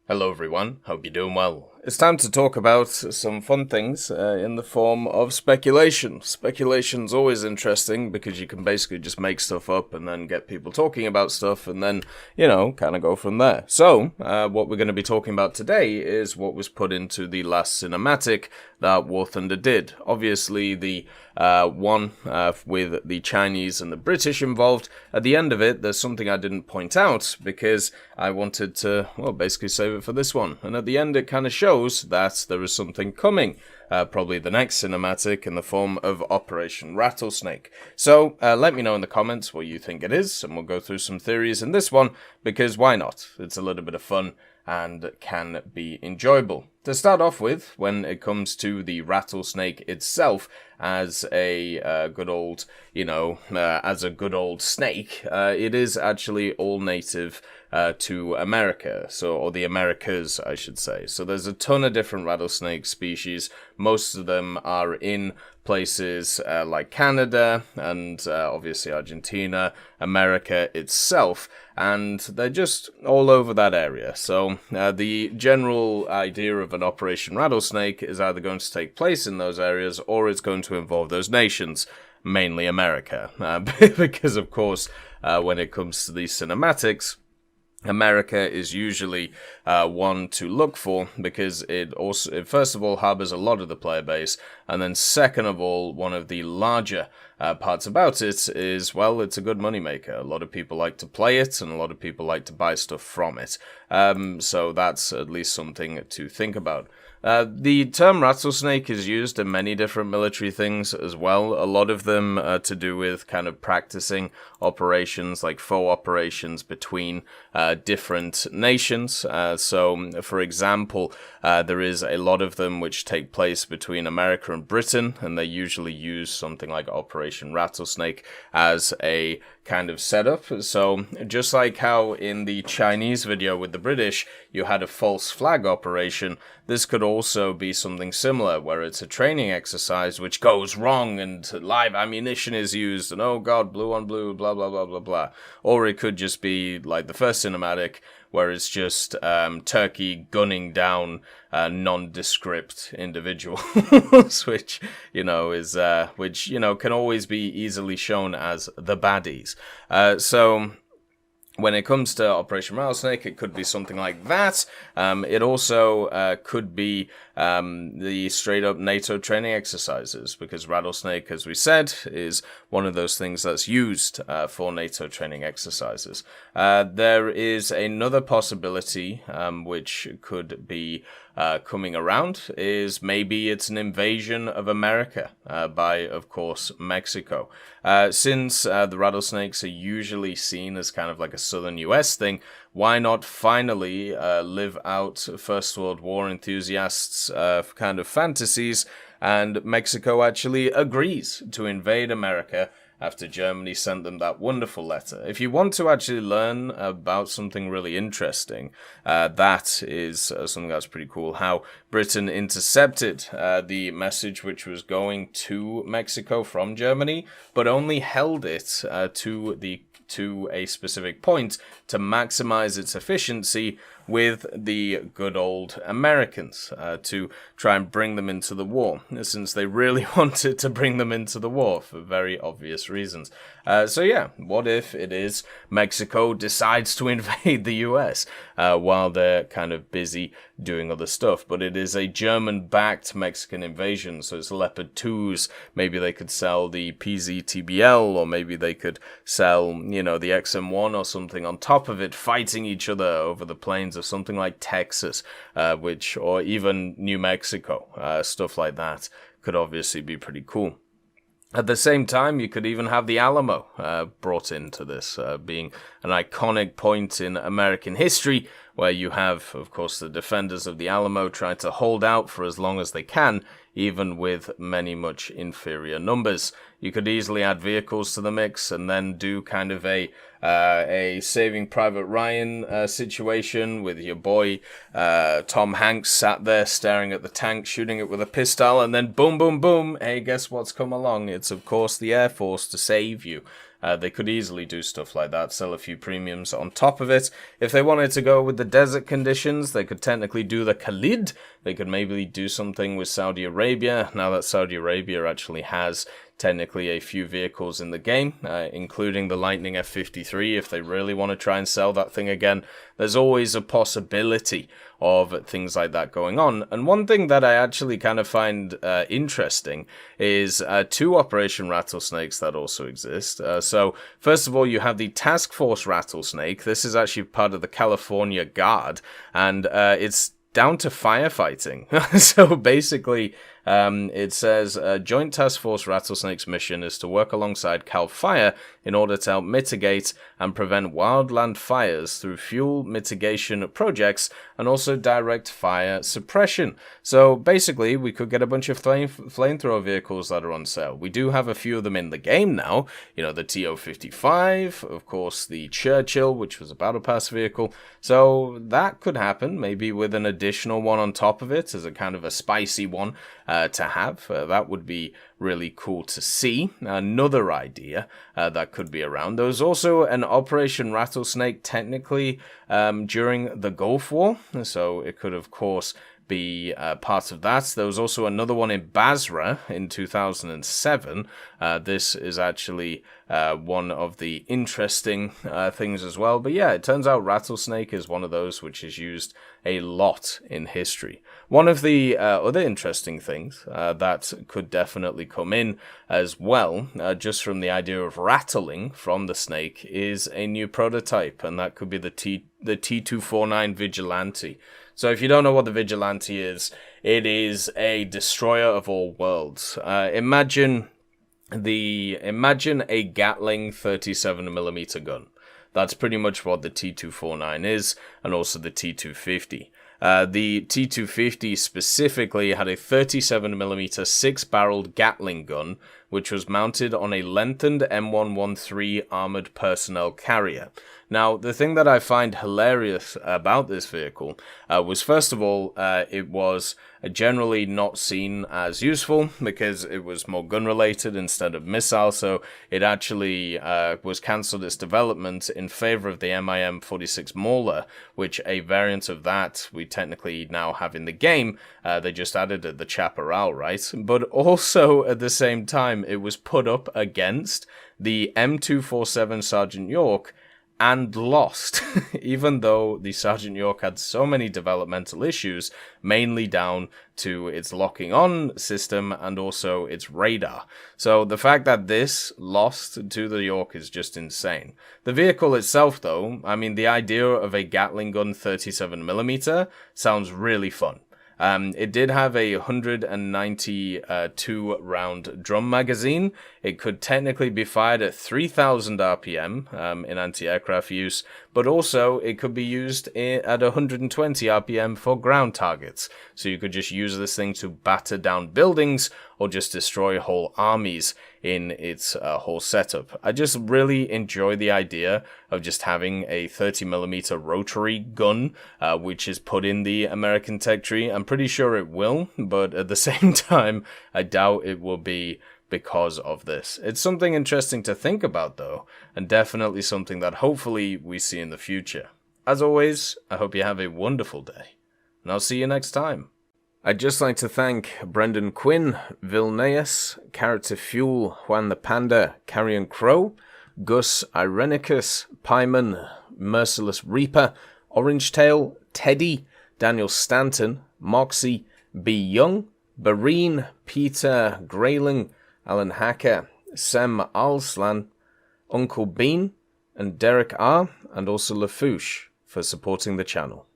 Hello everyone, hope you're doing well. It's time to talk about some fun things in the form of speculation. Speculation's always interesting because you can basically just make stuff up and then get people talking about stuff and then, kind of go from there. So, what we're going to be talking about today is what was put into the last cinematic that War Thunder did. Obviously, the one with the Chinese and the British involved. At the end of it, there's something I didn't point out because I wanted to, basically save it for this one. And at the end, it kind of shows that there is something coming. Probably the next cinematic in the form of Operation Rattlesnake. So let me know in the comments what you think it is, and we'll go through some theories in this one, because why not? It's a little bit of fun and can be enjoyable. To start off with, when it comes to the Rattlesnake itself as a good old, as a good old snake, it is actually all native to America, or the Americas, I should say. So there's a ton of different rattlesnake species. Most of them are in places like Canada and obviously Argentina, America itself, and they're just all over that area. So the general idea of an Operation Rattlesnake is either going to take place in those areas or it's going to involve those nations, mainly America, because of course when it comes to these cinematics, America is usually one to look for because it first of all harbors a lot of the player base, and then second of all, one of the larger parts about it is, well, it's a good moneymaker. A lot of people like to play it, and a lot of people like to buy stuff from it. So that's at least something to think about. The term rattlesnake is used in many different military things as well. A lot of them to do with kind of practicing operations, like faux operations between different nations. So, for example, there is a lot of them which take place between America and Britain, and they usually use something like Operation Rattlesnake as a kind of setup. So just like how in the Chinese video with the British you had a false flag operation, this could also be something similar where it's a training exercise which goes wrong and live ammunition is used and oh god, blue on blue, blah blah blah blah blah. Or it could just be like the first cinematic where it's just Turkey gunning down nondescript individuals, which can always be easily shown as the baddies. So when it comes to Operation Rattlesnake, it could be something like that. It also could be the straight-up NATO training exercises, because Rattlesnake, as we said, is one of those things that's used for NATO training exercises. There is another possibility, which could be coming around, is maybe it's an invasion of America by, of course, Mexico. Since the rattlesnakes are usually seen as kind of like a southern US thing, why not finally live out First World War enthusiasts' kind of fantasies, and Mexico actually agrees to invade America after Germany sent them that wonderful letter. If you want to actually learn about something really interesting, that is something that's pretty cool, how Britain intercepted the message which was going to Mexico from Germany, but only held it to a specific point to maximize its efficiency with the good old Americans to try and bring them into the war, since they really wanted to bring them into the war for very obvious reasons. So yeah, what if it is Mexico decides to invade the US while they're kind of busy doing other stuff, but it is a German-backed Mexican invasion, so it's Leopard 2s, maybe they could sell the PZTBL, or maybe they could sell, the XM1 or something on top of it, fighting each other over the plains of something like Texas, or even New Mexico, stuff like that could obviously be pretty cool. At the same time, you could even have the Alamo brought into this, being an iconic point in American history, where you have, of course, the defenders of the Alamo trying to hold out for as long as they can, even with many much inferior numbers. You could easily add vehicles to the mix and then do kind of a Saving Private Ryan situation with your boy Tom Hanks sat there staring at the tank, shooting it with a pistol, and then boom, boom, boom, hey, guess what's come along? It's, of course, the Air Force to save you. They could easily do stuff like that, sell a few premiums on top of it. If they wanted to go with the desert conditions, they could technically do the Khalid. They could maybe do something with Saudi Arabia, now that Saudi Arabia actually has technically a few vehicles in the game, including the Lightning F53. If they really want to try and sell that thing again, there's always a possibility of things like that going on. And one thing that I actually kind of find interesting is two Operation Rattlesnakes that also exist. So first of all, you have the Task Force Rattlesnake. This is actually part of the California Guard, and it's down to firefighting. So basically, it says Joint Task Force Rattlesnake's mission is to work alongside Cal Fire in order to help mitigate and prevent wildland fires through fuel mitigation projects and also direct fire suppression. So basically, we could get a bunch of flamethrower vehicles that are on sale. We do have a few of them in the game now. You know, the TO55, of course, the Churchill, which was a Battle Pass vehicle. So that could happen, maybe with an additional one on top of it as a kind of a spicy one to have. That would be really cool to see. Another idea that could be around. There was also an Operation Rattlesnake technically during the Gulf War, so it could of course be part of that. There was also another one in Basra in 2007. This is actually one of the interesting things as well. But yeah, it turns out Rattlesnake is one of those which is used a lot in history. One of the other interesting things that could definitely come in as well, just from the idea of rattling from the snake, is a new prototype, and that could be the T249 Vigilante. So if you don't know what the Vigilante is, it is a destroyer of all worlds. Imagine a Gatling 37mm gun. That's pretty much what the T249 is, and also the T250. The T250 specifically had a 37mm 6-barreled Gatling gun, which was mounted on a lengthened M113 armored personnel carrier. Now, the thing that I find hilarious about this vehicle was, first of all, it was generally not seen as useful because it was more gun-related instead of missile, so it actually was cancelled its development in favor of the MIM-46 Mauler, which a variant of that we technically now have in the game. They just added the Chaparral, right? But also, at the same time, it was put up against the M247 Sergeant York, and lost, even though the Sergeant York had so many developmental issues, mainly down to its locking on system and also its radar. So the fact that this lost to the York is just insane. The vehicle itself, though, I mean, the idea of a Gatling gun 37mm sounds really fun. It did have a 192 round drum magazine. It could technically be fired at 3,000 RPM in anti-aircraft use, but also it could be used at 120 RPM for ground targets. So you could just use this thing to batter down buildings or just destroy whole armies in its whole setup. I just really enjoy the idea of just having a 30mm rotary gun, which is put in the American tech tree. I'm pretty sure it will, but at the same time, I doubt it will be because of this. It's something interesting to think about, though, and definitely something that hopefully we see in the future. As always, I hope you have a wonderful day, and I'll see you next time. I'd just like to thank Brendan Quinn, Vilneus, Character Fuel, Juan the Panda, Carrion Crow, Gus Irenicus, Pyman, Merciless Reaper, Orange Tail, Teddy, Daniel Stanton, Moxie, B. Young, Bareen, Peter Grayling, Alan Hacker, Sem Alslan, Uncle Bean, and Derek R., and also Lafouche for supporting the channel.